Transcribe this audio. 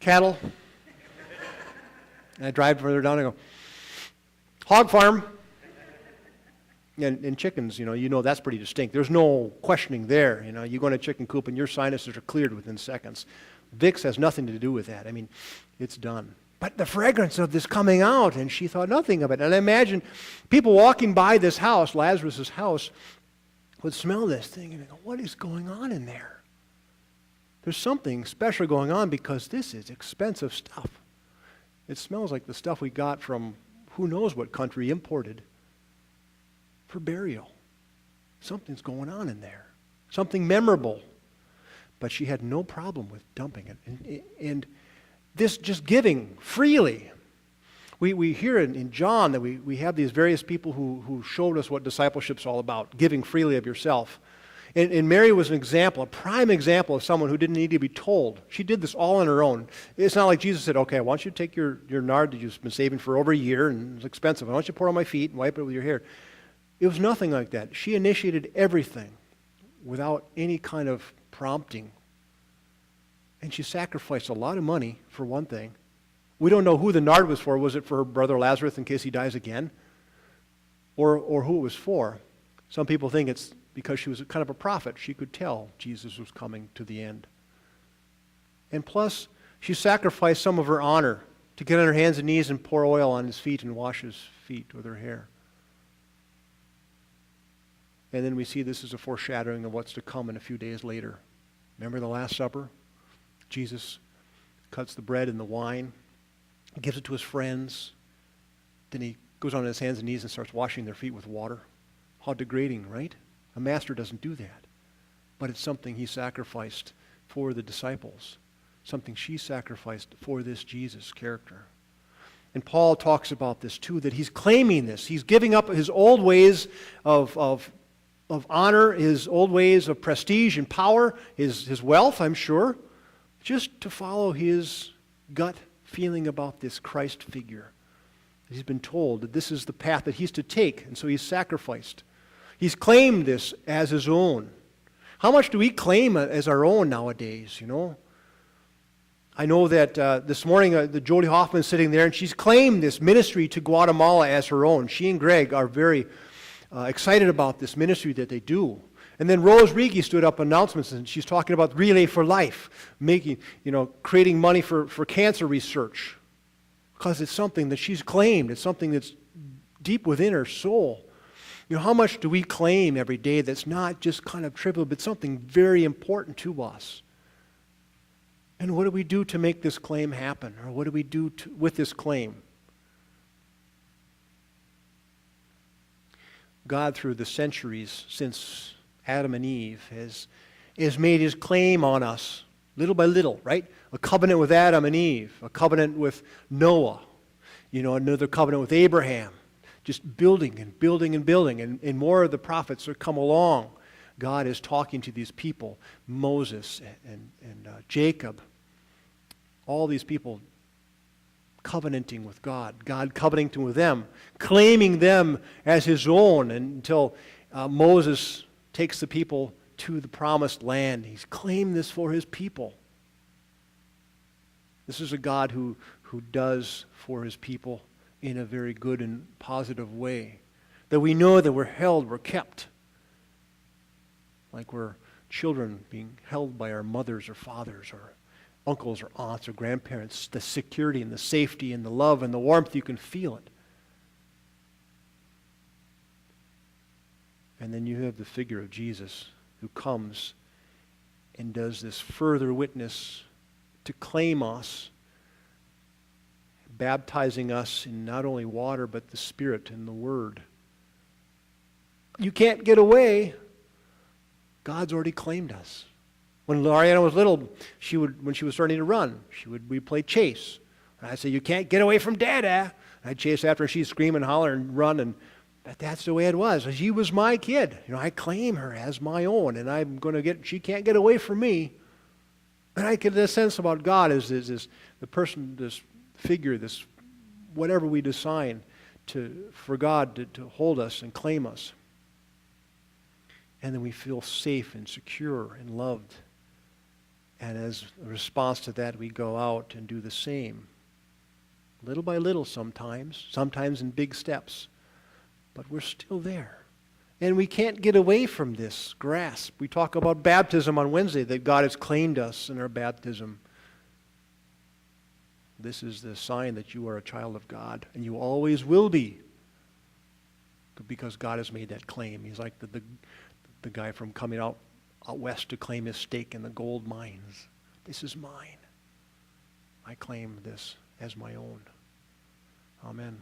cattle. And I drive further down and go, hog farm. And chickens, you know that's pretty distinct. There's no questioning there. You go in a chicken coop and your sinuses are cleared within seconds. Vicks has nothing to do with that. I mean, it's done. But the fragrance of this coming out, and she thought nothing of it. And I imagine people walking by this house, Lazarus' house, would smell this thing and go, what is going on in there? There's something special going on because this is expensive stuff. It smells like the stuff we got from who knows what country imported for burial. Something's going on in there. Something memorable. But she had no problem with dumping it. And this just giving freely. We hear in John that we have these various people who showed us what discipleship's all about, giving freely of yourself. And Mary was an example, a prime example of someone who didn't need to be told. She did this all on her own. It's not like Jesus said, okay, I want you to take your nard that you've been saving for over a year and it's expensive. I want you to pour it on my feet and wipe it with your hair. It was nothing like that. She initiated everything without any kind of prompting. And she sacrificed a lot of money, for one thing. We don't know who the nard was for. Was it for her brother Lazarus in case he dies again? Or who it was for? Some people think it's because she was kind of a prophet. She could tell Jesus was coming to the end. And plus, she sacrificed some of her honor to get on her hands and knees and pour oil on his feet and wash his feet with her hair. And then we see this is a foreshadowing of what's to come in a few days later. Remember the Last Supper? Jesus cuts the bread and the wine, gives it to his friends. Then he goes on his hands and knees and starts washing their feet with water. How degrading, right? A master doesn't do that. But it's something he sacrificed for the disciples. Something she sacrificed for this Jesus character. And Paul talks about this too, that he's claiming this. He's giving up his old ways of honor, his old ways of prestige and power, his wealth, I'm sure, just to follow his gut feeling about this Christ figure. He's been told that this is the path that he's to take, and so he's sacrificed. He's claimed this as his own. How much do we claim as our own nowadays, I know that this morning the Jody Hoffman's sitting there, and she's claimed this ministry to Guatemala as her own. She and Greg are very excited about this ministry that they do. And then Rose Rigi stood up announcements, and she's talking about Relay for Life, creating money for cancer research. Because it's something that she's claimed. It's something that's deep within her soul. How much do we claim every day that's not just kind of trivial, but something very important to us? And what do we do to make this claim happen? Or what do we do with this claim? God, through the centuries since Adam and Eve, has made his claim on us, little by little, right? A covenant with Adam and Eve, a covenant with Noah, another covenant with Abraham, just building and building and building, and more of the prophets are come along. God is talking to these people, Moses and Jacob, all these people covenanting with God, God covenanting with them, claiming them as his own until Moses takes the people to the promised land. He's claimed this for his people. This is a God who does for his people in a very good and positive way. That we know that we're held, we're kept. Like we're children being held by our mothers or fathers or uncles or aunts or grandparents. The security and the safety and the love and the warmth, you can feel it. And then you have the figure of Jesus who comes and does this further witness to claim us, baptizing us in not only water but the Spirit and the Word. You can't get away. God's already claimed us. When Lariana was little, when she was starting to run, we'd play chase. And I'd say, "You can't get away from Dada." I'd chase after her, she'd scream and holler and run, but that's the way it was. She was my kid. I claim her as my own, and she can't get away from me. And I get this sense about God is the person, this figure, this whatever we design for God to hold us and claim us. And then we feel safe and secure and loved. And as a response to that, we go out and do the same. Little by little sometimes in big steps. But we're still there. And we can't get away from this grasp. We talk about baptism on Wednesday, that God has claimed us in our baptism. This is the sign that you are a child of God, and you always will be, because God has made that claim. He's like the guy from coming out west to claim his stake in the gold mines. This is mine. I claim this as my own. Amen.